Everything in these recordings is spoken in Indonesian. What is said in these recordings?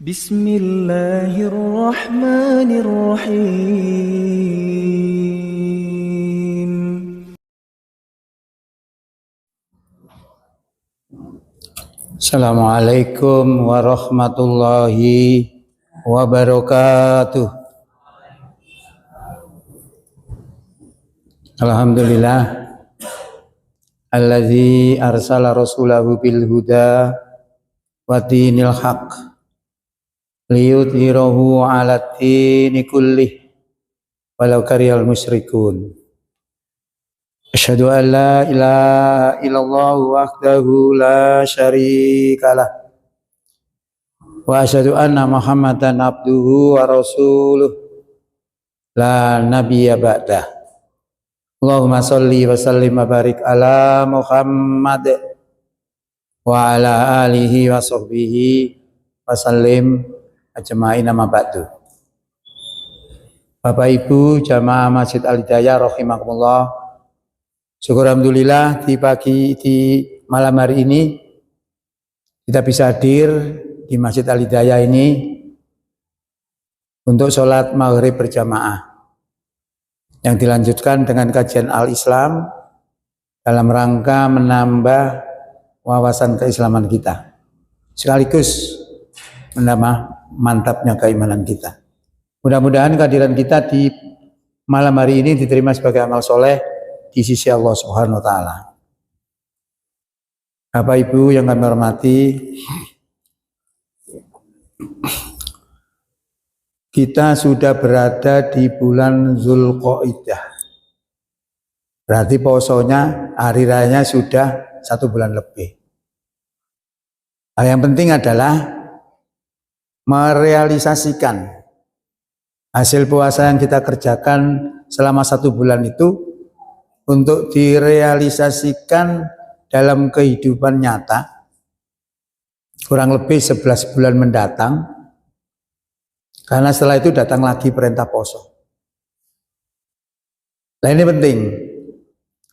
Bismillahirrahmanirrahim. Assalamualaikum warahmatullahi wabarakatuh. Alhamdulillah allazi arsala rasulahu bil huda wa dinil haq liyudhhirahu 'ala dini kullih walau karihal musyrikun. Asyhadu an la ilaha illallah wahdahu la syarikalah wa asyhadu anna Muhammadan abduhu wa rasuluh la nabiyya ba'dah. Allahumma sholli wa sallim wa barik ala Muhammad wa ala alihi wa sahbihi wa sallim ajma'in, amma ba'du. Bapak Ibu jamaah Masjid Al-Hidayah rahimakumullah. Syukur alhamdulillah di malam hari ini kita bisa hadir di Masjid Al-Hidayah ini untuk sholat maghrib berjamaah yang dilanjutkan dengan kajian Al-Islam dalam rangka menambah wawasan keislaman kita sekaligus menambah mantapnya keimanan kita. Mudah-mudahan kehadiran kita di malam hari ini diterima sebagai amal soleh di sisi Allah Subhanahu wa taala. Bapak Ibu yang kami hormati, kita sudah berada di bulan Zulqa'dah. Berarti posonya, hari rayanya sudah 1 bulan lebih. Hal yang penting adalah merealisasikan hasil puasa yang kita kerjakan selama 1 bulan itu untuk direalisasikan dalam kehidupan nyata kurang lebih 11 bulan mendatang, karena setelah itu datang lagi perintah poso. Nah ini penting.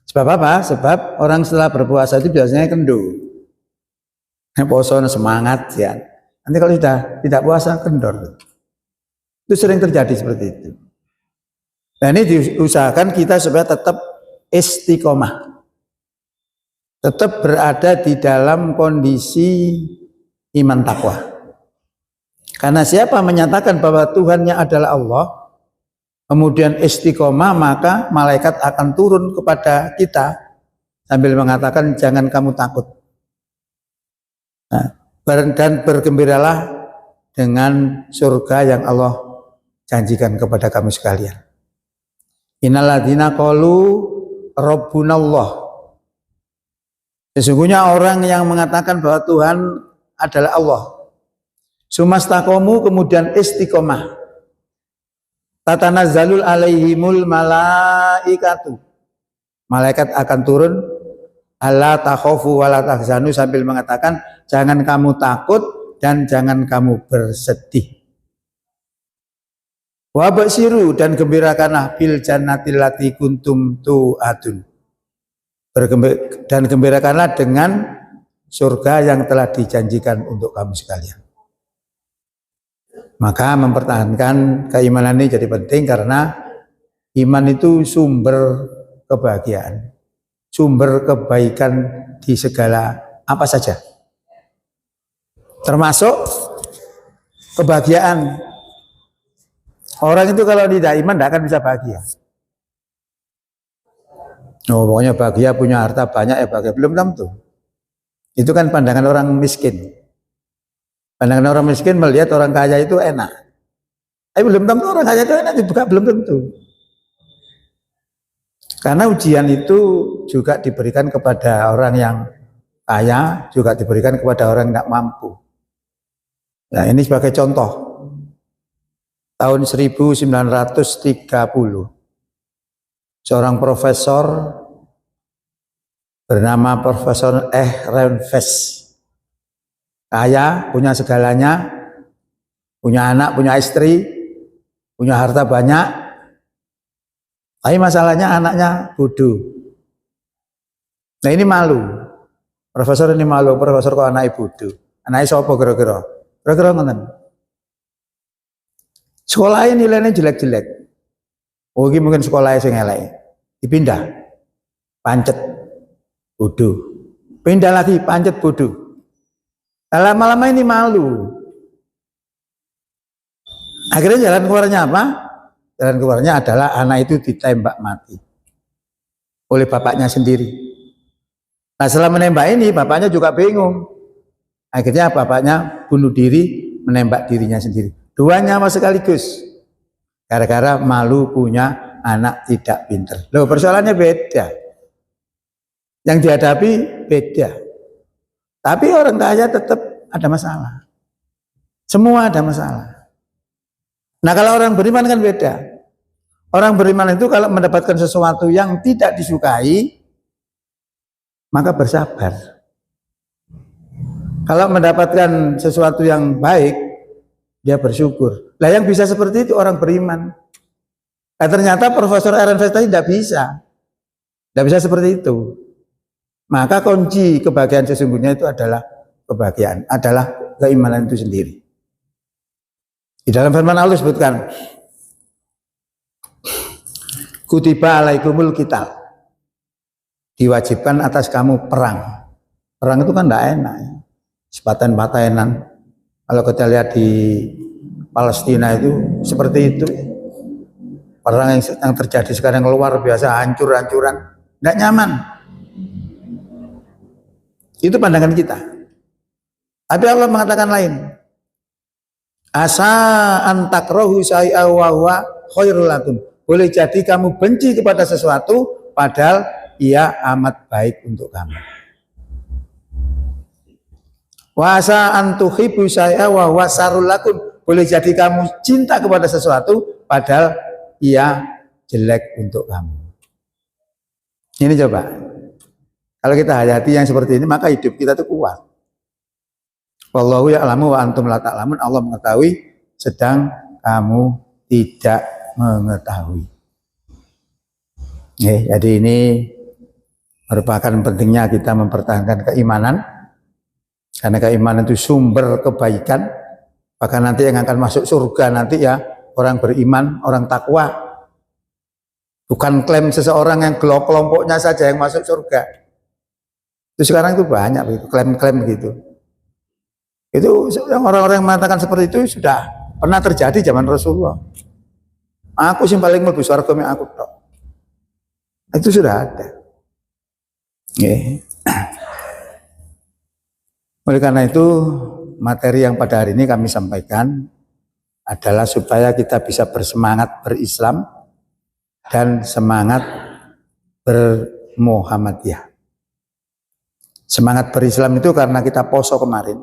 Sebab apa? Sebab orang setelah berpuasa itu biasanya kendor. Poso semangat ya. Nanti kalau sudah tidak puasa kendor. Itu sering terjadi seperti itu. Nah ini diusahakan kita supaya tetap istiqomah, tetap berada di dalam kondisi iman takwa. Karena siapa menyatakan bahwa Tuhannya adalah Allah, kemudian istiqomah, maka malaikat akan turun kepada kita sambil mengatakan jangan kamu takut. Nah, dan bergembiralah dengan surga yang Allah janjikan kepada kamu sekalian. Innalladzina qalu Rabbunallah. Sesungguhnya orang yang mengatakan bahwa Tuhan adalah Allah, sumastaqomu, kemudian istiqomah, tatanazzalul alaihimul malaikatu, malaikat akan turun, alla takhafu wa la tahzanu, sambil mengatakan jangan kamu takut dan jangan kamu bersedih. Wa basiru, dan gembirakanlah bil jannatil lati kuntum tu'adun, dan gembirakanlah dengan surga yang telah dijanjikan untuk kamu sekalian. Maka mempertahankan keimanan ini jadi penting, karena iman itu sumber kebahagiaan, sumber kebaikan di segala apa saja, termasuk kebahagiaan. Orang itu kalau tidak iman tidak akan bisa bahagia. Oh, pokoknya bahagia punya harta banyak ya bahagia, belum tentu. Itu kan pandangan orang miskin. Pandangan orang miskin melihat orang kaya itu enak. Tapi belum tentu orang kaya itu enak juga, belum tentu. Karena ujian itu juga diberikan kepada orang yang kaya, juga diberikan kepada orang yang tidak mampu. Nah ini sebagai contoh. Tahun 1930, seorang profesor bernama Profesor Reinfest, kaya, punya segalanya, punya anak, punya istri, punya harta banyak, tapi masalahnya anaknya bodoh. Nah ini malu, profesor ini malu, profesor kok anaknya bodoh. Anaknya siapa kira-kira? Kira-kira ngeten. Sekolahnya nilainya jelek-jelek. Oh, ini mungkin sekolahnya sing elek. Dipindah. Pancet. Bodoh. Pindah lagi, pancet bodoh. Lama-lama ini malu. Akhirnya jalan keluarnya apa? Jalan keluarnya adalah anak itu ditembak mati oleh bapaknya sendiri. Nah, setelah menembak ini, bapaknya juga bingung. Akhirnya bapaknya bunuh diri, menembak dirinya sendiri. Dua nyawa sekaligus. Gara-gara malu punya anak tidak pinter. Loh, persoalannya beda. Yang dihadapi beda. Tapi orang kaya tetap ada masalah. Semua ada masalah. Nah, kalau orang beriman kan beda. Orang beriman itu kalau mendapatkan sesuatu yang tidak disukai, maka bersabar. Kalau mendapatkan sesuatu yang baik, dia bersyukur. Lah, yang bisa seperti itu orang beriman. Nah, ternyata Profesor Ernst tadi tidak bisa. Tidak bisa seperti itu. Maka kunci kebahagiaan sesungguhnya itu adalah kebahagiaan, adalah keimanan itu sendiri. Di dalam firman Allah disebutkan, kutiba alaikumul qital, diwajibkan atas kamu perang. Perang itu kan tidak enak ya. Sepaten-patenan. Kalau kita lihat di Palestina itu seperti itu. Perang yang terjadi sekarang luar biasa, hancur-hancuran, tidak nyaman. Itu pandangan kita. Tapi Allah mengatakan lain. Asa antakrohu syai'a wa huwa khairul lakum. Boleh jadi kamu benci kepada sesuatu padahal ia amat baik untuk kamu. Wa asa antuhibbu syai'a wa huwa syarrul lakum. Boleh jadi kamu cinta kepada sesuatu padahal ia jelek untuk kamu. Ini coba. Kalau kita hayati yang seperti ini, maka hidup kita itu kuat. Wallahu ya'lamu wa antum la ta'lamun. Allah mengetahui sedang kamu tidak mengetahui. Jadi ini merupakan pentingnya kita mempertahankan keimanan. Karena keimanan itu sumber kebaikan. Bahkan nanti yang akan masuk surga nanti ya orang beriman, orang takwa. Bukan klaim seseorang yang kelompoknya saja yang masuk surga. Itu sekarang itu banyak begitu, klaim-klaim begitu. Itu orang-orang yang mengatakan seperti itu sudah pernah terjadi zaman Rasulullah. Aku yang paling mlebu swarga mek aku tok. Itu sudah ada. Oleh karena itu materi yang pada hari ini kami sampaikan adalah supaya kita bisa bersemangat berislam dan semangat bermuhammadiyah. Semangat berislam itu karena kita poso kemarin.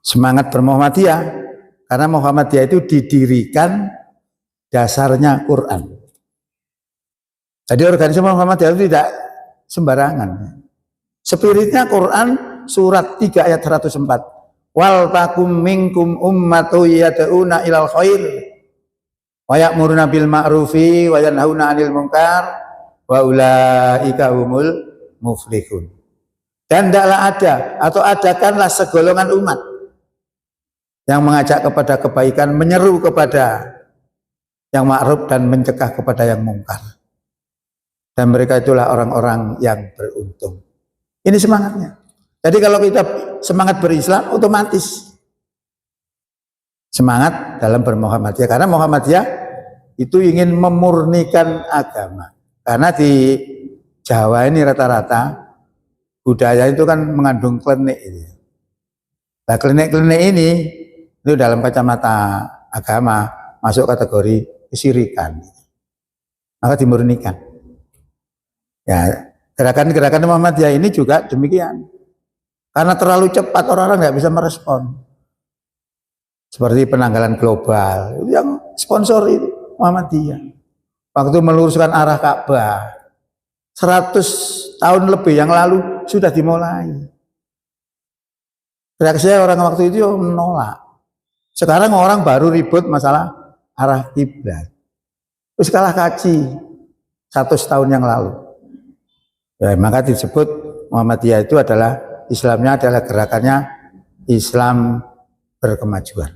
Semangat bermuhammadiyah karena Muhammadiyah itu didirikan dasarnya Quran. Jadi organisasi Muhammadiyah itu tidak sembarangan. Spiritnya Quran surat 3 ayat 104. Wal takum minkum ummatu yad'una ilal khair wa ya'muruna bil ma'rufi wa yanhauna 'anil munkar wa ulaika humul muflihun. Dan tidaklah ada atau adakanlah segolongan umat yang mengajak kepada kebaikan, menyeru kepada yang ma'ruf dan mencegah kepada yang mungkar. Dan mereka itulah orang-orang yang beruntung. Ini semangatnya. Jadi kalau kita semangat berislam, otomatis semangat dalam bermuhammadiyah. Karena Muhammadiyah itu ingin memurnikan agama. Karena di Jawa ini rata-rata budaya itu kan mengandung klenik. Nah, klenik-klenik ini itu dalam kacamata agama masuk kategori kesyirikan. Maka dimurnikan. Ya, gerakan-gerakan Muhammadiyah ini juga demikian. Karena terlalu cepat orang-orang nggak bisa merespon. Seperti penanggalan global, itu yang sponsor itu Muhammadiyah. Waktu meluruskan arah Ka'bah, 100 tahun lebih yang lalu sudah dimulai. Reaksi orang waktu itu menolak. Sekarang orang baru ribut masalah arah kiblat. Terus kalah kaji 100 tahun yang lalu. Ya, maka disebut Muhammadiyah itu adalah Islamnya adalah gerakannya Islam berkemajuan.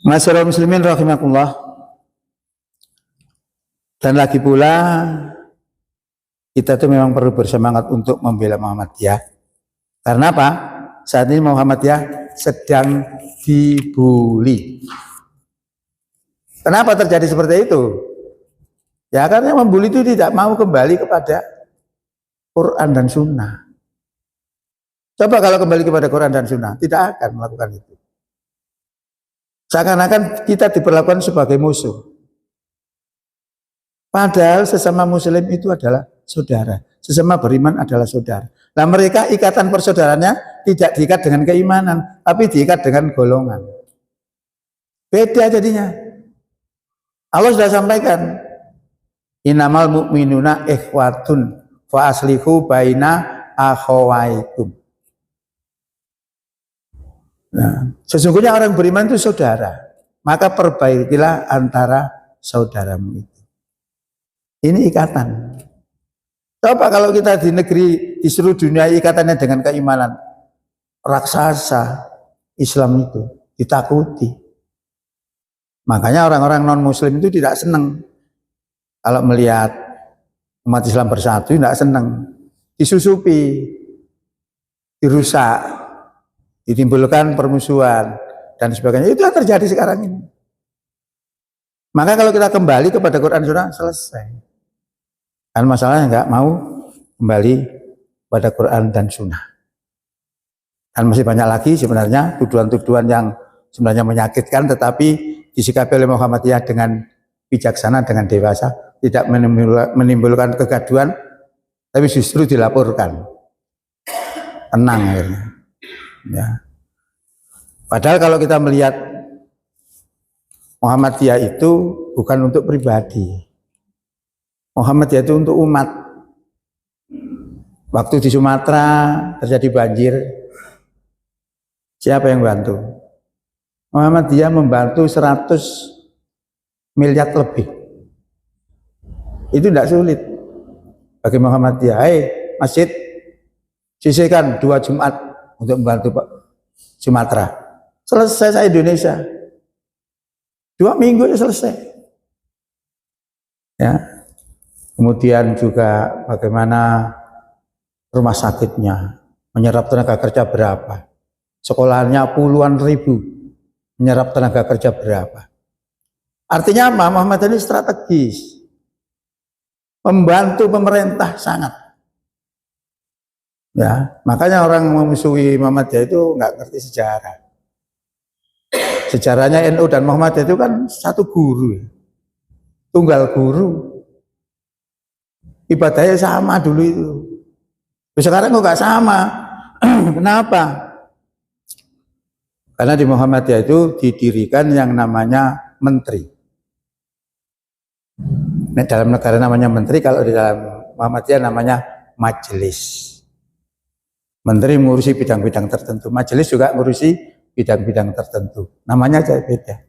Masyaallah muslimin rahimakumullah. Dan lagi pula kita tuh memang perlu bersemangat untuk membela Muhammadiyah. Karena apa? Saat ini Muhammadiyah sedang dibully. Kenapa terjadi seperti itu? Ya karena membuli itu tidak mau kembali kepada Quran dan Sunnah. Coba kalau kembali kepada Quran dan Sunnah, tidak akan melakukan itu. Seakan-akan kita diperlakukan sebagai musuh. Padahal sesama muslim itu adalah saudara. Sesama beriman adalah saudara. Nah mereka ikatan persaudaraannya tidak diikat dengan keimanan, tapi diikat dengan golongan. Beda jadinya. Allah sudah sampaikan, innamal mu'minuna ikhwatun fa aslihu baina akhawaikum. Nah, sesungguhnya orang beriman itu saudara, maka perbaikilah antara saudaramu itu. Ini ikatan. Coba kalau kita di negeri, di seluruh dunia ikatannya dengan keimanan, raksasa Islam itu ditakuti. Makanya orang-orang non-muslim itu tidak senang kalau melihat umat Islam bersatu, tidak senang, disusupi, dirusak, ditimbulkan permusuhan dan sebagainya. Itu yang terjadi sekarang ini. Maka kalau kita kembali kepada Quran Sunnah, selesai. Kan masalahnya nggak mau kembali pada Quran dan Sunnah. Dan masih banyak lagi sebenarnya tuduhan-tuduhan yang sebenarnya menyakitkan, tetapi disikapi oleh Muhammadiyah dengan bijaksana, dengan dewasa, tidak menimbulkan kegaduhan, tapi justru dilaporkan. Tenang akhirnya. Ya. Padahal kalau kita melihat Muhammadiyah itu bukan untuk pribadi. Muhammadiyah itu untuk umat. Waktu di Sumatera terjadi banjir, siapa yang bantu? Muhammadiyah membantu 100 miliar lebih. Itu tidak sulit bagi Muhammadiyah. Masjid sisihkan 2 Jumat untuk membantu Pak Sumatera. Selesai saya Indonesia. 2 minggu ya selesai. Ya. Kemudian juga bagaimana rumah sakitnya menyerap tenaga kerja berapa, sekolahnya puluhan ribu, menyerap tenaga kerja berapa. Artinya apa? Muhammadiyah ini strategis, membantu pemerintah sangat. Ya, makanya orang memusuhi Muhammadiyah itu nggak ngerti sejarah. Sejarahnya NU dan Muhammadiyah itu kan satu guru, tunggal guru. Ibadahnya sama dulu itu. Sekarang kok nggak sama? Kenapa? Karena di Muhammadiyah itu didirikan yang namanya menteri. Nah, dalam negara namanya menteri, kalau di dalam Muhammadiyah namanya majelis. Menteri mengurusi bidang-bidang tertentu, majelis juga mengurusi bidang-bidang tertentu. Namanya aja beda.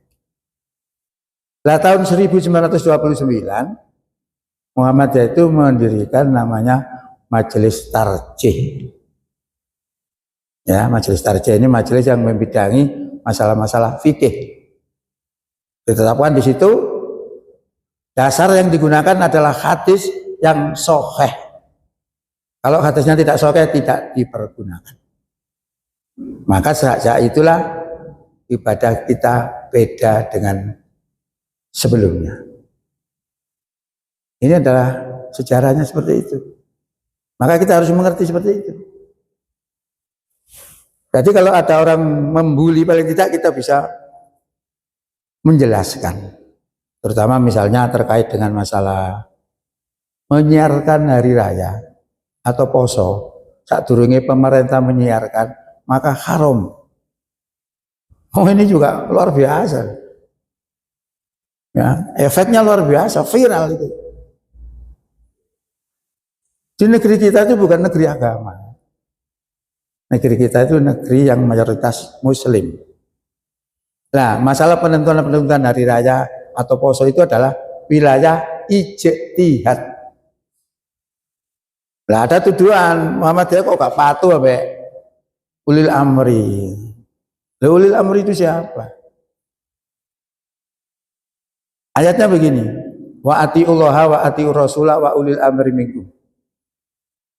Lah tahun 1929 Muhammadiyah itu mendirikan namanya Majelis Tarjih. Ya, Majelis Tarjih ini majelis yang membidangi masalah-masalah fikih. Ditetapkan di situ dasar yang digunakan adalah hadis yang sahih. Kalau hadisnya tidak sahih tidak dipergunakan. Maka sejak itulah ibadah kita beda dengan sebelumnya. Ini adalah sejarahnya seperti itu. Maka kita harus mengerti seperti itu. Jadi kalau ada orang membuli, paling tidak kita bisa menjelaskan. Terutama misalnya terkait dengan masalah menyiarkan hari raya atau poso. Saat durunge pemerintah menyiarkan, maka haram. Oh ini juga luar biasa. Ya, efeknya luar biasa, viral itu. Di negeri kita itu bukan negeri agama. Negeri kita itu negeri yang mayoritas muslim. Nah, masalah penentuan hari raya atau poso itu adalah wilayah ijtihad. Nah, ada tuduhan Muhammadiyah kok gak patuh sampai ulil amri. Lah ulil amri itu siapa? Ayatnya begini, wa atiullaha wa atiur rasula wa ulil amri minkum.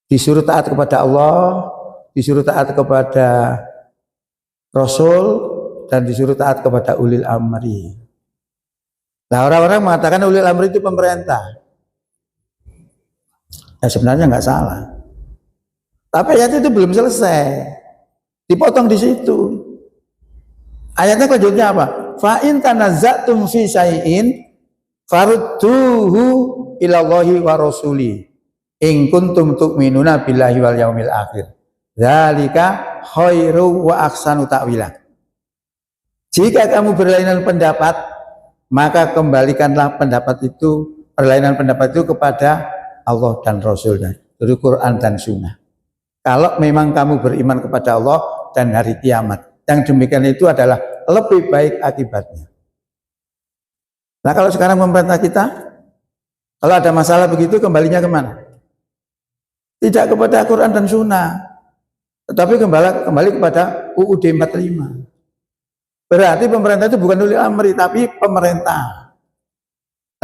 Disuruh taat kepada Allah, disuruh taat kepada Rasul, dan disuruh taat kepada ulil amri. Nah, orang-orang mengatakan ulil amri itu pemerintah. Ya sebenarnya nggak salah. Tapi ayat itu belum selesai. Dipotong di situ. Ayatnya kelanjutnya apa? Fa in tanazzatum fi syai'in farudduhu ilallahi wa rasuli in kuntum tu'minuna billahi wal yaumil akhir. Dzalika khairu wa ahsanu ta'wila. Jika kamu berlainan pendapat, maka kembalikanlah perlainan pendapat itu kepada Allah dan Rasulnya, dari Quran dan Sunnah. Kalau memang kamu beriman kepada Allah dan hari kiamat, yang demikian itu adalah lebih baik akibatnya. Nah kalau sekarang pemerintah kita, kalau ada masalah begitu kembalinya kemana? Tidak kepada Quran dan Sunnah, tetapi kembali kepada UUD 45. Berarti pemerintah itu bukan ulil amri, tapi pemerintah.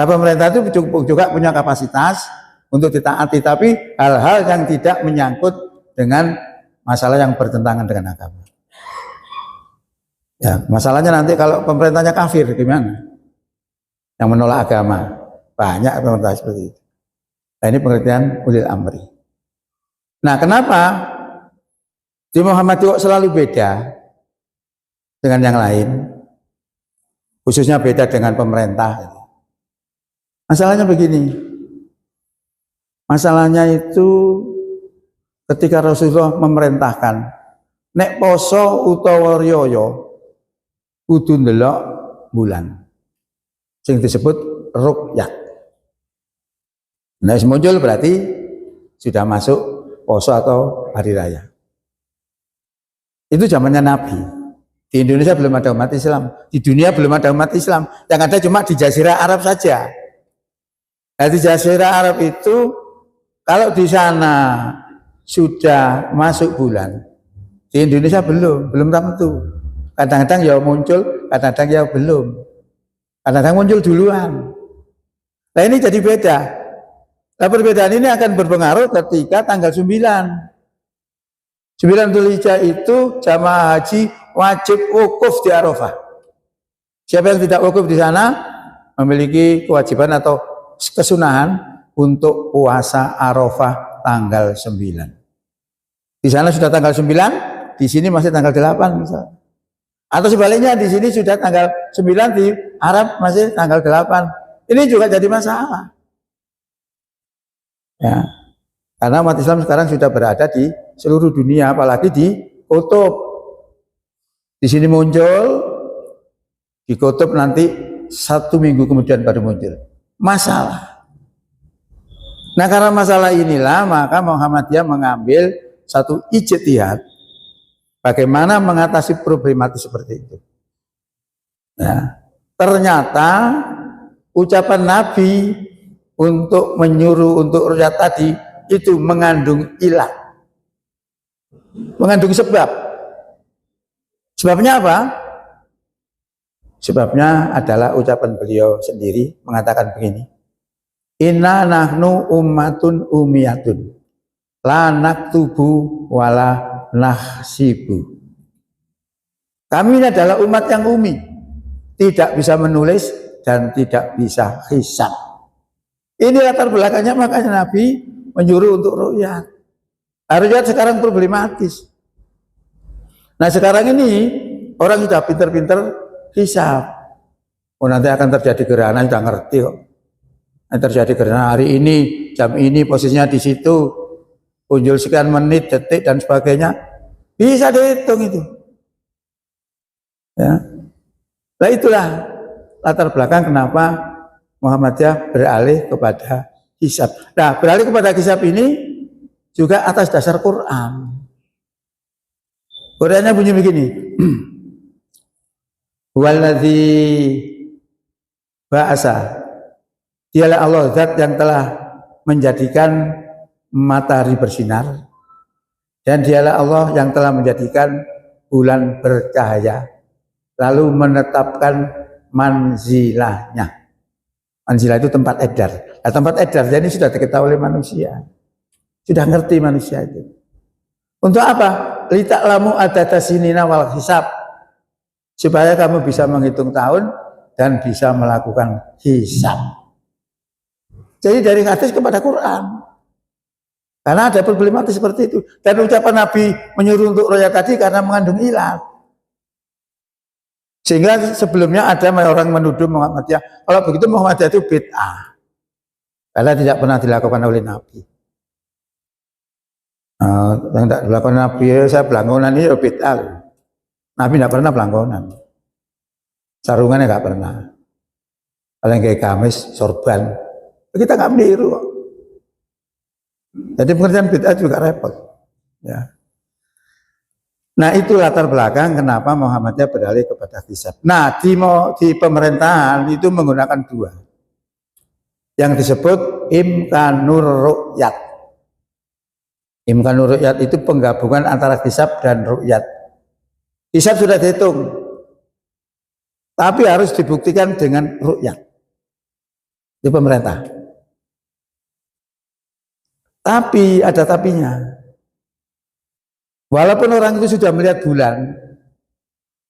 Nah pemerintah itu juga punya kapasitas untuk ditaati, tapi hal-hal yang tidak menyangkut dengan masalah yang bertentangan dengan agama. Ya, masalahnya nanti kalau pemerintahnya kafir gimana? Yang menolak agama. Banyak pemerintah seperti itu. Nah, ini pengertian ulil amri. Nah, kenapa di Muhammadiyah selalu beda dengan yang lain? Khususnya beda dengan pemerintah. Masalahnya begini. Masalahnya itu ketika Rasulullah memerintahkan nek poso utawa riyaya kudu ndelok bulan sing disebut ruqyah. Nah, muncul berarti sudah masuk poso atau hari raya. Itu zamannya Nabi. Di Indonesia belum ada umat Islam, di dunia belum ada umat Islam, yang ada cuma di Jazirah Arab saja. Nah, di Jazirah Arab itu kalau di sana sudah masuk bulan, di Indonesia belum tentu. Kadang-kadang ya muncul, kadang-kadang ya belum. Kadang-kadang muncul duluan. Nah ini jadi beda. Nah perbedaan ini akan berpengaruh ketika tanggal 9. 9 Dzulhijjah itu jamaah haji wajib wukuf di Arafah. Siapa yang tidak wukuf di sana memiliki kewajiban atau kesunahan untuk puasa Arafah tanggal 9. Di sana sudah tanggal 9, di sini masih tanggal 8 misalnya. Atau sebaliknya di sini sudah tanggal 9, di Arab masih tanggal 8. Ini juga jadi masalah. Ya. Karena umat Islam sekarang sudah berada di seluruh dunia, apalagi di kutub. Di sini muncul, di kutub nanti 1 minggu kemudian baru muncul. Masalah. Nah karena masalah inilah maka Muhammadiyah mengambil satu ijtihad bagaimana mengatasi problematis seperti itu. Nah, ternyata ucapan Nabi untuk menyuruh untuk ruqyah tadi itu mengandung ilah, mengandung sebab. Sebabnya apa? Sebabnya adalah ucapan beliau sendiri mengatakan begini. Inna nahnu ummatun umiyatun la naktubu wala nahsibu. Kami ini adalah umat yang umi, tidak bisa menulis dan tidak bisa hisab. Ini latar belakangnya, makanya Nabi menyuruh untuk ruqyah. Ruqyah sekarang problematis. Nah sekarang ini orang sudah pinter-pinter hisab. Oh nanti akan terjadi gerhana, sudah ngerti kok. Terjadi gerhana hari ini, jam ini, posisinya di situ, muncul sekian menit, detik dan sebagainya, bisa dihitung itu. Ya, nah itulah latar belakang kenapa Muhammadiyah beralih kepada hisab. Nah, beralih kepada hisab ini juga atas dasar Quran. Qurannya bunyi begini. Waladzi ba'asa. Dialah Allah zat yang telah menjadikan matahari bersinar, dan dialah Allah yang telah menjadikan bulan bercahaya, lalu menetapkan manzilahnya. Manzilah itu tempat edar. Nah, tempat edar jadi sudah diketahui oleh manusia. Sudah ngerti manusia itu. Untuk apa? Lita'lamu adada sinina wal hisab. Supaya kamu bisa menghitung tahun dan bisa melakukan hisab. Jadi dari hadis kepada Quran. Karena ada problematis seperti itu. Dan ucapan Nabi menyuruh untuk roya tadi karena mengandung ilat. Sehingga sebelumnya ada orang menuduh Muhammadiyah. Kalau begitu Muhammadiyah itu bid'ah. Karena tidak pernah dilakukan oleh Nabi. Yang tidak dilakukan Nabi, saya belangkonan ini ya bid'ah. Nabi tidak pernah belangkonan. Sarungannya tidak pernah. Kalau yang kayak gamis, sorban. Kita nggak meniru kok. Jadi pengertian bid'ah juga repot. Ya. Nah itu latar belakang kenapa Muhammadiyah beralih kepada hisab. Nah di pemerintahan itu menggunakan dua. Yang disebut imkanur ru'yat. Imkanur ru'yat itu penggabungan antara hisab dan ru'yat. Hisab sudah dihitung. Tapi harus dibuktikan dengan ru'yat. Di pemerintah. Tapi ada tapinya. Walaupun orang itu sudah melihat bulan,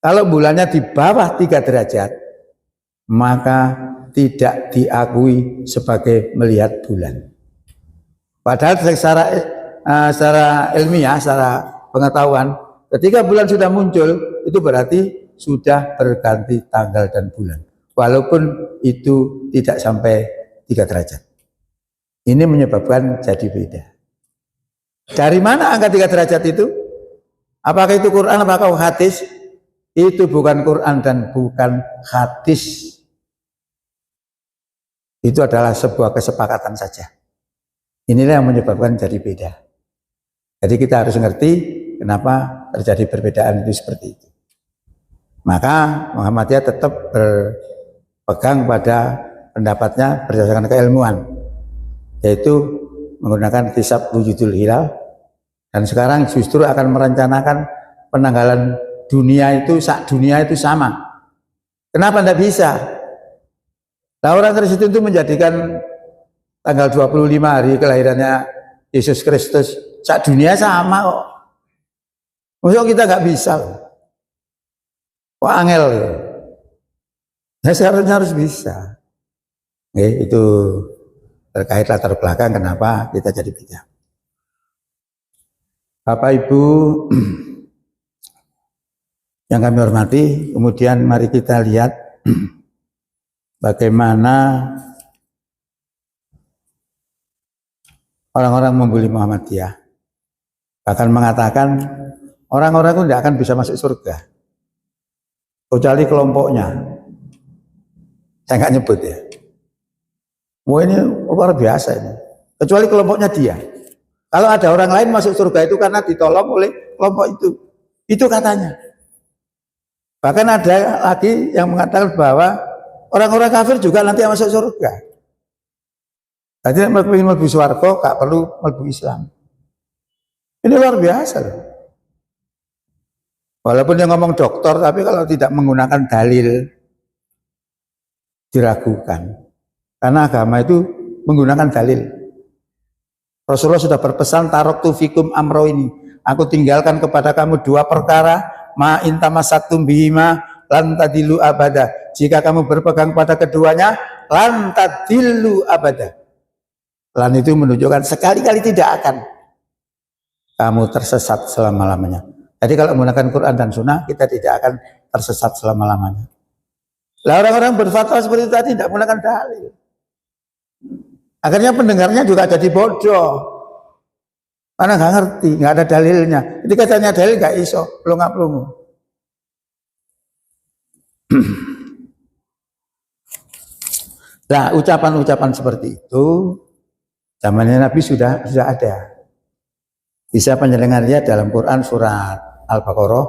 kalau bulannya di bawah 3 derajat, maka tidak diakui sebagai melihat bulan. Padahal secara ilmiah, secara pengetahuan, ketika bulan sudah muncul, itu berarti sudah berganti tanggal dan bulan. Walaupun itu tidak sampai 3 derajat. Ini menyebabkan jadi beda. Dari mana angka 3 derajat itu? Apakah itu Quran, apakah hadis? Itu bukan Quran dan bukan hadis. Itu adalah sebuah kesepakatan saja. Inilah yang menyebabkan jadi beda. Jadi kita harus ngerti kenapa terjadi perbedaan itu seperti itu. Maka Muhammadiyah tetap berpegang pada pendapatnya berdasarkan keilmuan, yaitu menggunakan hisab wujudul hilal. Dan sekarang justru akan merencanakan penanggalan dunia itu, dunia itu sama. Kenapa tidak bisa? Nah, orang Kristen itu menjadikan tanggal 25 hari kelahirannya Yesus Kristus, dunia sama kok. Maksudnya kita nggak bisa. Wah, angel. Nah, seharusnya harus bisa. Oke, itu terkait latar belakang kenapa kita jadi beda. Bapak Ibu yang kami hormati, kemudian mari kita lihat bagaimana orang-orang membuli Muhammadiyah. Bahkan mengatakan orang-orang itu tidak akan bisa masuk surga kecuali kelompoknya. Saya nggak nyebut ya. Wah, ini luar biasa ini. Kecuali kelompoknya dia. Kalau ada orang lain masuk surga itu karena ditolong oleh kelompok itu. Itu katanya. Bahkan ada lagi yang mengatakan bahwa orang-orang kafir juga nanti masuk surga. Jadi ingin melbu swarga, gak perlu melbu Islam. Ini luar biasa loh. Walaupun yang ngomong dokter, tapi kalau tidak menggunakan dalil, diragukan. Karena agama itu menggunakan dalil. Rasulullah sudah berpesan, taraktu fikum amro ini. Aku tinggalkan kepada kamu 2 perkara, ma intamassatum bihima lan tadillu abada. Jika kamu berpegang pada keduanya, lan tadillu abada. Lan itu menunjukkan sekali-kali tidak akan kamu tersesat selama-lamanya. Jadi kalau menggunakan Quran dan Sunnah, kita tidak akan tersesat selama-lamanya. Lah orang-orang berfatwa seperti itu tadi tidak menggunakan dalil. Akhirnya pendengarnya juga jadi bodoh. Karena nggak ngerti, nggak ada dalilnya. Jadi katanya dalil nggak iso, pelunga-pelungu. Nah, ucapan-ucapan seperti itu zamannya Nabi sudah ada. Bisa penjelengan lihat dalam Quran surat Al-Baqarah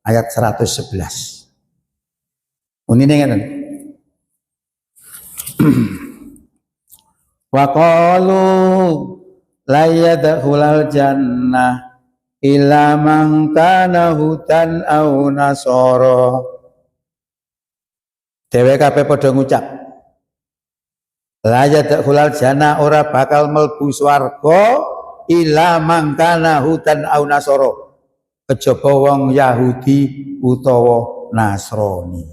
ayat 111. Ini kan. Wa qalu la yadkhulul jannah illa man kana hudan aw nasara. Dheweke kabeh padha ngucap. La yadkhulul jannah ora bakal mlebu swarga ila mangkana hudan au nasara kejaba wong Yahudi utawa Nasrani.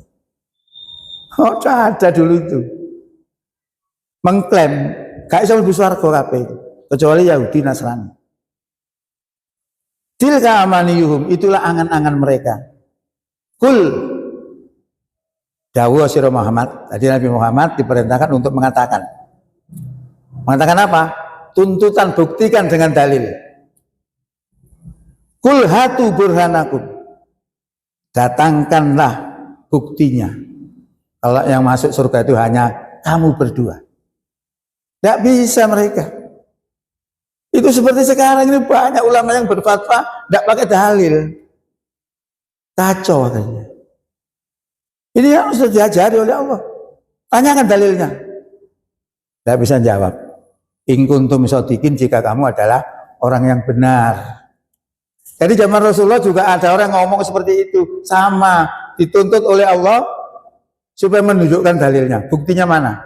Oh, ada dulu itu mengklaim gak iso mlebu swarga kabeh kecuali Yahudi Nasrani. Tilka amaniyuhum, itulah angan-angan mereka. Kul dawuh sira Muhammad, tadi Nabi Muhammad diperintahkan untuk mengatakan apa? Tuntutan, buktikan dengan dalil. Kul hatu burhanakum, datangkanlah buktinya. Kalau yang masuk surga itu hanya kamu berdua. Tidak bisa mereka. Itu seperti sekarang ini banyak ulama yang berfatwa tidak pakai dalil. Kacau katanya. Ini yang harus diajari oleh Allah. Tanyakan dalilnya. Tidak bisa jawab. In kuntum shodiqin, jika kamu adalah orang yang benar. Jadi zaman Rasulullah juga ada orang ngomong seperti itu. Sama, dituntut oleh Allah supaya menunjukkan dalilnya. Buktinya mana?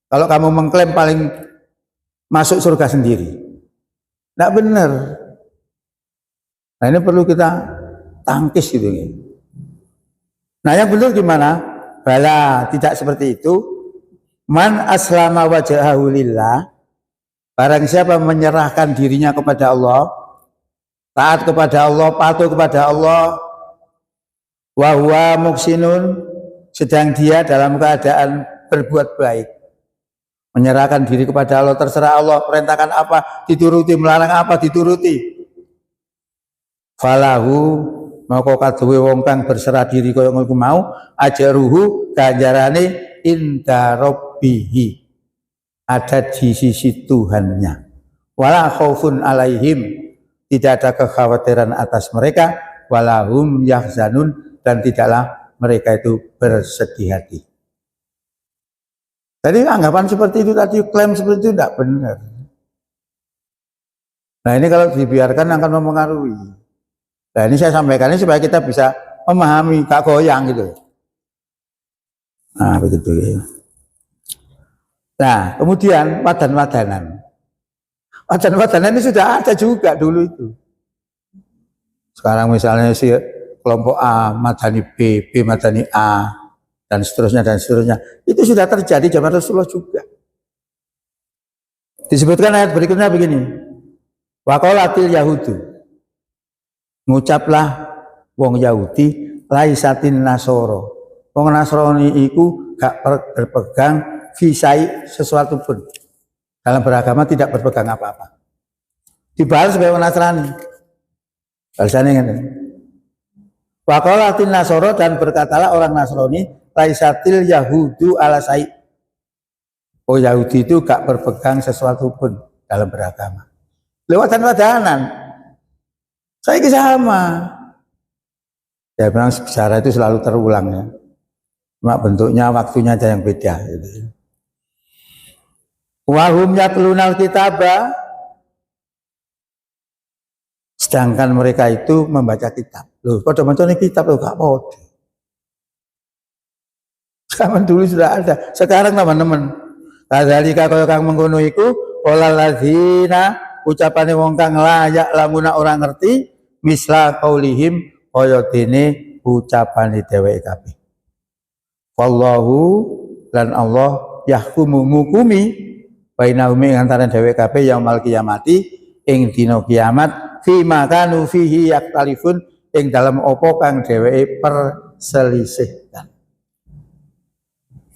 Kalau kamu mengklaim paling masuk surga sendiri. Tidak benar. Nah ini perlu kita tangkis gitu. Nah yang benar gimana? Bala, tidak seperti itu. Man aslama wajhahu lillah, barang siapa menyerahkan dirinya kepada Allah, taat kepada Allah, patuh kepada Allah, wa huwa muhsinun, sedang dia dalam keadaan berbuat baik, menyerahkan diri kepada Allah, terserah Allah, perintahkan apa dituruti, melarang apa dituruti. Falahu, maka kaduwe wong kang berserah diri kaya ngono mau, ajruhu ganjarane inda rabbihi, ada di sisi Tuhannya. Wala khaufun alaihim, tidak ada kekhawatiran atas mereka, walahum yahzanun, dan tidaklah mereka itu bersedih hati. Jadi anggapan seperti itu tadi, klaim seperti itu tidak benar. Nah ini kalau dibiarkan akan mempengaruhi. Nah ini saya sampaikan ini supaya kita bisa memahami, tak goyang gitu. Nah begitu ya. Nah kemudian wadan-wadanan. Wadan-wadanan ini sudah ada juga dulu itu. Sekarang misalnya si kelompok A madani B, B madani A, dan seterusnya dan seterusnya. Itu sudah terjadi zaman Rasulullah juga. Disebutkan ayat berikutnya begini. Wa qalatil yahudu, ngucaplah wong Yahudi, laisatin nasoro, wong Nasrani iku gak berpegang visai sesuatu pun, dalam beragama tidak berpegang apa-apa. Dibalas sebagai orang Nasrani. Balasannya kan. Wa qalatin nasoro, dan berkatalah orang Nasrani, laisatil yahudu ala sai, oh Yahudi itu gak berpegang sesuatu pun dalam beragama. Lewatan wadanan. Saya ini sama. Ya memang sejarah itu selalu terulang ya. Cuma bentuknya, waktunya aja yang beda. Gitu. Wahum yatlunal kitabah, sedangkan mereka itu membaca kitab. Loh, pada macam kitab loh, gak mau. Zaman dulu sudah ada. Sekarang teman-teman, kadzalika kaya kang mengkono iku, qala ladzina, ucapane wong kang layak lamuna orang ngerti, misla qaulihim kaya dene ucapane dheweke kabeh. Wallahu, lan Allah yahkumu ngukumi bainahum antara dheweke kabeh yaumul qiyamati, ing dina kiamat, fi makanu fihi yaktalifun, ing dalam apa kang dheweke perselisihkan.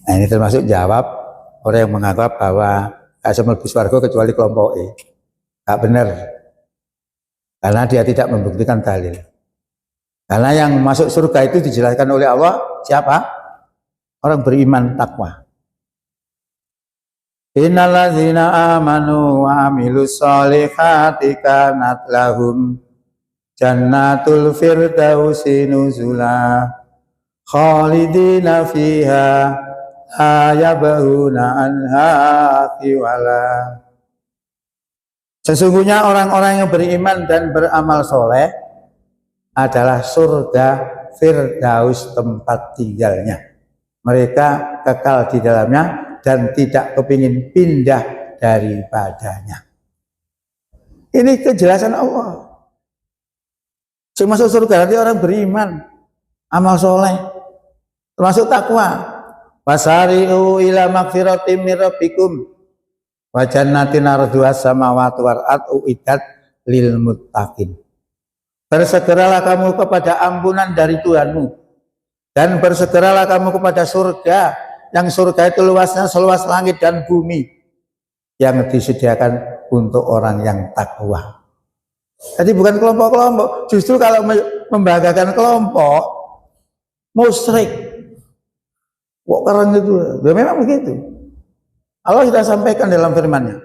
Nah ini termasuk jawab orang yang menganggap bahwa gak mlebu swarga kecuali kelompok E. Gak benar. Karena dia tidak membuktikan dalil. Karena yang masuk surga itu dijelaskan oleh Allah siapa? Orang beriman takwa. Innalladzina amanu wa amilus solihati kanat lahum jannatul firdausi nuzula khalidina fiha ayabahuna anha kiwala. Sesungguhnya orang-orang yang beriman dan beramal soleh adalah surga Firdaus tempat tinggalnya. Mereka kekal di dalamnya dan tidak kepingin pindah daripadanya. Ini kejelasan Allah. Yang masuk surga nanti orang beriman, amal soleh, termasuk takwa. Wasari'u ila magfiratim min rabbikum wa jannatin arduha samawati wal ardu uiddat lil muttaqin. Bersegeralah kamu kepada ampunan dari Tuhanmu dan bersegeralah kamu kepada surga, yang surga itu luasnya seluas langit dan bumi, yang disediakan untuk orang yang takwa. Jadi bukan kelompok-kelompok, justru kalau membanggakan kelompok musyrik. Kok keren itu? Ya memang begitu. Allah sudah sampaikan dalam firman-Nya.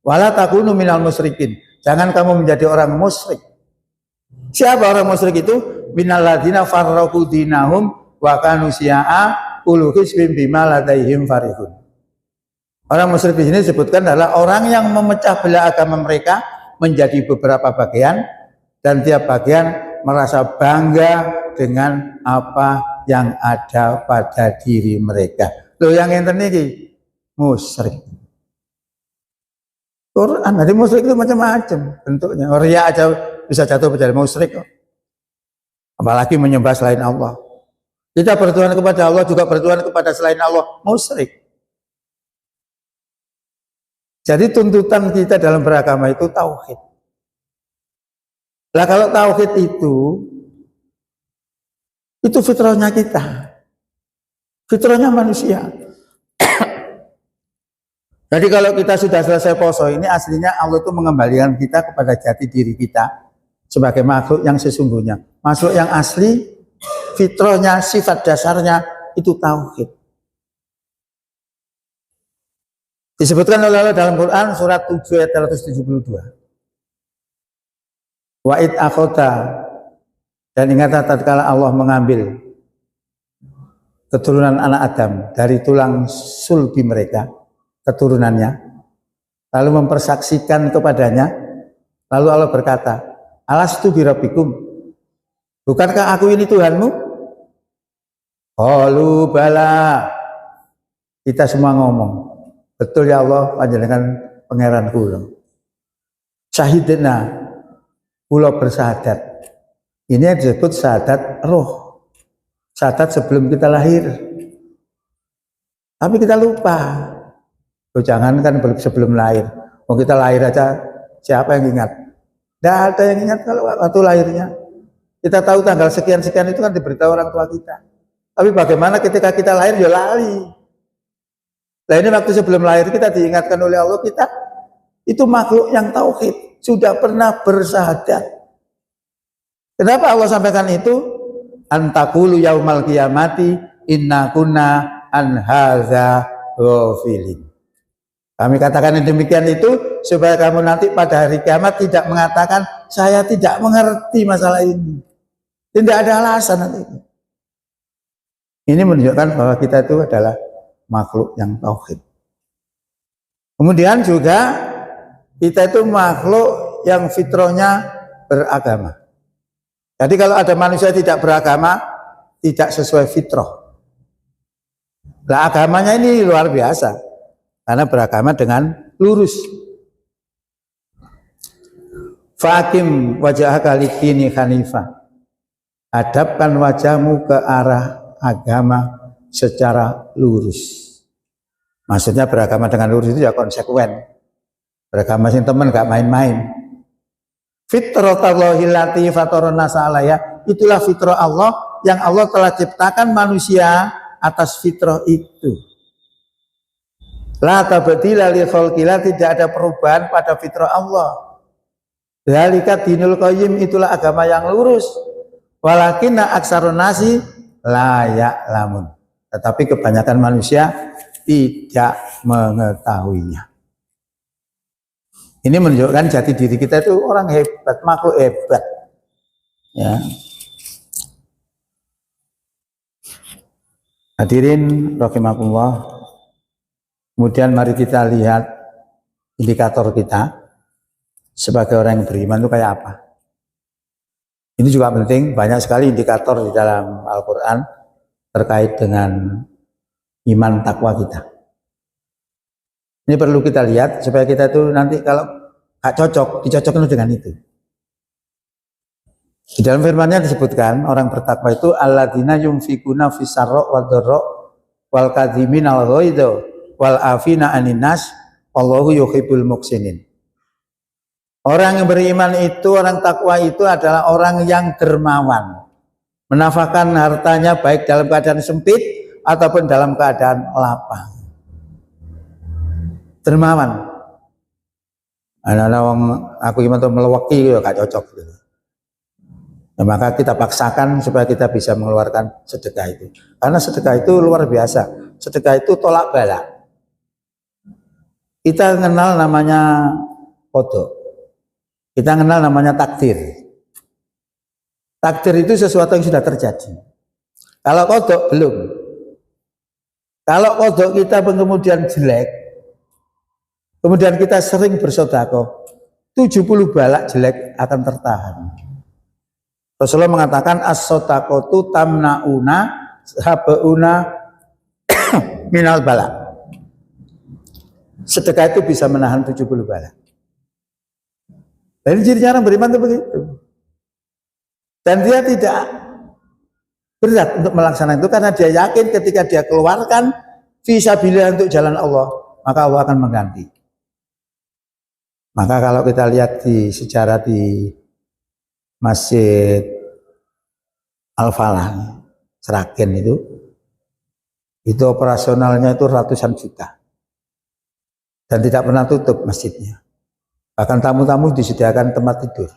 Wala takunu minal musyrikin. Jangan kamu menjadi orang musyrik. Siapa orang musyrik itu? Minal ladzina farraqu dinahum wa kanu syi'a kullu hizbin bima ladaihim farihun. Orang musyrik di sini disebutkan adalah orang yang memecah belah agama mereka menjadi beberapa bagian dan tiap bagian merasa bangga dengan apa yang ada pada diri mereka. Loh yang enten iki musyrik. Quran, jadi musyrik itu macam-macam bentuknya. Riya aja bisa jatuh menjadi musyrik. Apalagi menyembah selain Allah. Kita bertuhan kepada Allah juga bertuhan kepada selain Allah, musyrik. Jadi tuntutan kita dalam beragama itu tauhid. Lah kalau tauhid itu fitrahnya kita, fitrahnya manusia. Jadi kalau kita sudah selesai poso ini, aslinya Allah itu mengembalikan kita kepada jati diri kita sebagai makhluk yang sesungguhnya, makhluk yang asli, fitrahnya, sifat dasarnya itu tauhid. Disebutkan oleh Allah dalam Quran surat 7 ayat 172. Wa'id akhota, dan ingatlah tatkala Allah mengambil keturunan anak Adam dari tulang sulbi mereka, keturunannya, lalu mempersaksikan kepadanya, lalu Allah berkata, alastu birabbikum, bukankah aku ini Tuhanmu? Qalu bala, kita semua ngomong, betul ya Allah, panjenengan pangeran kula. Syahidna, kula bersahadat. Ini yang disebut syahadat roh, syahadat sebelum kita lahir. Tapi kita lupa. Oh, jangan kan sebelum lahir. Oh, kita lahir aja, siapa yang ingat? Tidak ada yang ingat kalau waktu lahirnya. Kita tahu tanggal sekian-sekian itu kan diberitahu orang tua kita. Tapi bagaimana ketika kita lahir ya lali. Nah ini waktu sebelum lahir kita diingatkan oleh Allah, kita itu makhluk yang tauhid, sudah pernah bersahadat. Kenapa Allah sampaikan itu? Antakulu yaumal qiyamati inna kunna an hadza ghafilin. Kami katakan demikian itu supaya kamu nanti pada hari kiamat tidak mengatakan saya tidak mengerti masalah ini. Tidak ada alasan nanti. Ini menunjukkan bahwa kita itu adalah makhluk yang tauhid. Kemudian juga kita itu makhluk yang fitrahnya beragama. Jadi kalau ada manusia tidak beragama, tidak sesuai fitrah. Nah agamanya ini luar biasa, karena beragama dengan lurus. Fakim wajhaka lidini hanifah. Hadapkan wajahmu ke arah agama secara lurus. Maksudnya beragama dengan lurus itu ya konsekuen. Beragama sing temen gak main-main. Fitratallahi allati fatarana alaiha, itulah fitrah Allah yang Allah telah ciptakan manusia atas fitrah itu. La tabdila li khalqillah, tidak ada perubahan pada fitrah Allah. Dzalika dinul qayyim, itulah agama yang lurus. Walakinna aksarun nasi la ya'lamun. Tetapi kebanyakan manusia tidak mengetahuinya. Ini menunjukkan jati diri kita itu orang hebat, makhluk hebat. Ya. Hadirin rahimakumullah. Kemudian mari kita lihat indikator kita sebagai orang yang beriman itu kayak apa. Ini juga penting, banyak sekali indikator di dalam Al-Quran terkait dengan iman takwa kita. Ini perlu kita lihat supaya kita itu nanti kalau gak cocok, dicocokkan dengan itu. Di dalam firman-Nya disebutkan orang bertakwa itu alladzina yunfikuna fisarra wadharra wal kadhiminal ghaidha wal afina anin nas wallahu yuhibbul muhsinin. Orang yang beriman itu, orang takwa itu adalah orang yang dermawan, menafkahkan hartanya baik dalam keadaan sempit ataupun dalam keadaan lapang. Dermawan. Anak-anak aku gimana tuh melewaki gak cocok gitu. Nah, maka kita paksakan supaya kita bisa mengeluarkan sedekah itu. Karena sedekah itu luar biasa. Sedekah itu tolak bala. Kita kenal namanya kodok. Kita kenal namanya takdir. Takdir itu sesuatu yang sudah terjadi. Kalau kodok belum. Kalau kodok kita kemudian jelek, kemudian kita sering bersedekah, 70 balak jelek akan tertahan. Rasulullah mengatakan as-shadaqatu tamnauna habauna minal bala. Sedekah itu bisa menahan 70 bala. Jadi ciri orang beriman itu begitu. Dan dia tidak berat untuk melaksanakan itu karena dia yakin ketika dia keluarkan fisabilillah untuk jalan Allah, maka Allah akan mengganti. Maka kalau kita lihat di sejarah di Masjid Al-Falah, Seragen itu operasionalnya itu ratusan juta. Dan tidak pernah tutup masjidnya. Bahkan tamu-tamu disediakan tempat tidur.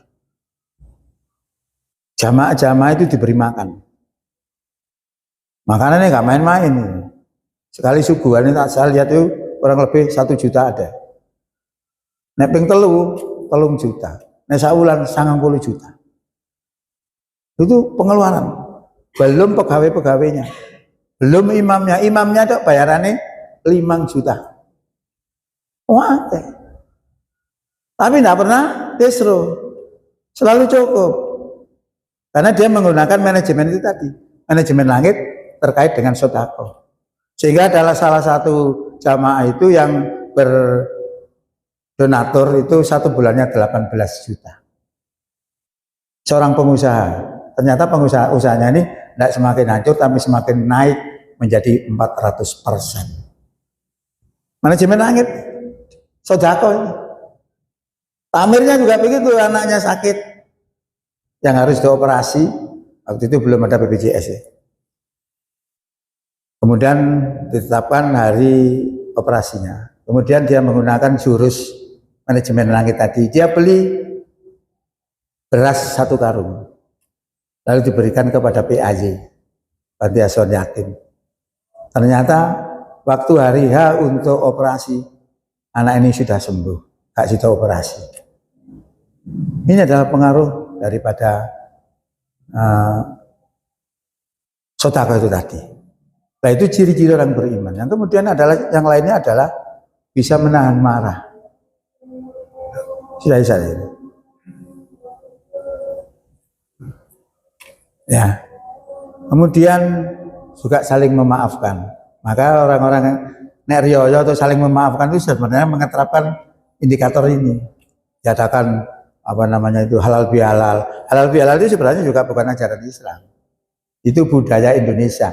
Jamaah-jamaah itu diberi makan. Makanannya nggak main-main. Sekali suguhan ini saya lihat itu kurang lebih 1 juta ada. Neping telung juta. Nek saulan 90 juta. Itu pengeluaran. Belum pegawai-pegawainya. Belum imamnya. Imamnya ada bayarannya 5 juta. Wah, tapi tidak pernah kesro. Selalu cukup. Karena dia menggunakan manajemen itu tadi. Manajemen langit terkait dengan sedekah. Sehingga adalah salah satu jamaah itu yang berdonatur itu 1 bulannya 18 juta. Seorang pengusaha. Ternyata pengusaha usahanya ini tidak semakin hancur tapi semakin naik menjadi 400%. Manajemen langit sedekah. Tamirnya juga begitu, anaknya sakit yang harus dioperasi. Waktu itu belum ada BPJS ya. Kemudian ditetapkan hari operasinya. Kemudian dia menggunakan jurus manajemen langit tadi. Dia beli beras 1 karung. Lalu diberikan kepada PAJ, Panti Asuhan Yatim. Ternyata waktu hari H untuk operasi, anak ini sudah sembuh, gak sudah operasi. Ini adalah pengaruh daripada sedekah itu tadi. Nah itu ciri-ciri orang beriman. Yang kemudian adalah yang lainnya adalah bisa menahan marah. Sudah bisa ini. Ya. Kemudian juga saling memaafkan. Maka orang-orang nek riyo atau saling memaafkan itu sebenarnya mengeterapkan indikator ini. Diadakan apa namanya itu halal bihalal. Halal bihalal itu sebenarnya juga bukan ajaran Islam. Itu budaya Indonesia.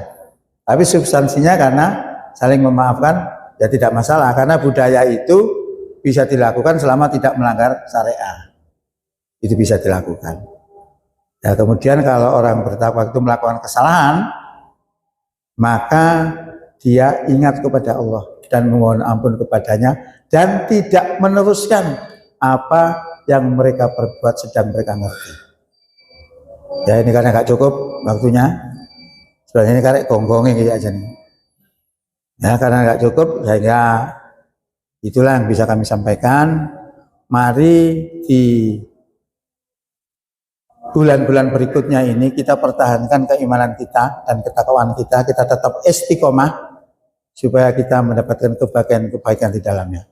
Tapi substansinya karena saling memaafkan ya tidak masalah karena budaya itu bisa dilakukan selama tidak melanggar syariat. Itu bisa dilakukan. Ya kemudian kalau orang bertakwa itu melakukan kesalahan, maka dia ingat kepada Allah dan memohon ampun kepadanya dan tidak meneruskan apa yang mereka perbuat sedang mereka ngerti. Ya ini karena gak cukup waktunya. Sebenarnya ini karek gonggongnya kayak aja nih. Ya karena gak cukup sehingga itulah yang bisa kami sampaikan. Mari di bulan-bulan berikutnya ini kita pertahankan keimanan kita dan ketakwaan kita tetap istiqomah supaya kita mendapatkan kebaikan di dalamnya.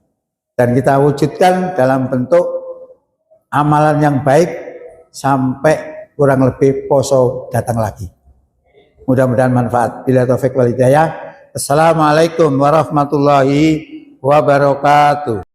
Dan kita wujudkan dalam bentuk amalan yang baik sampai kurang lebih poso datang lagi. Mudah-mudahan manfaat. Bila taufik wal hidayah. Assalamualaikum warahmatullahi wabarakatuh.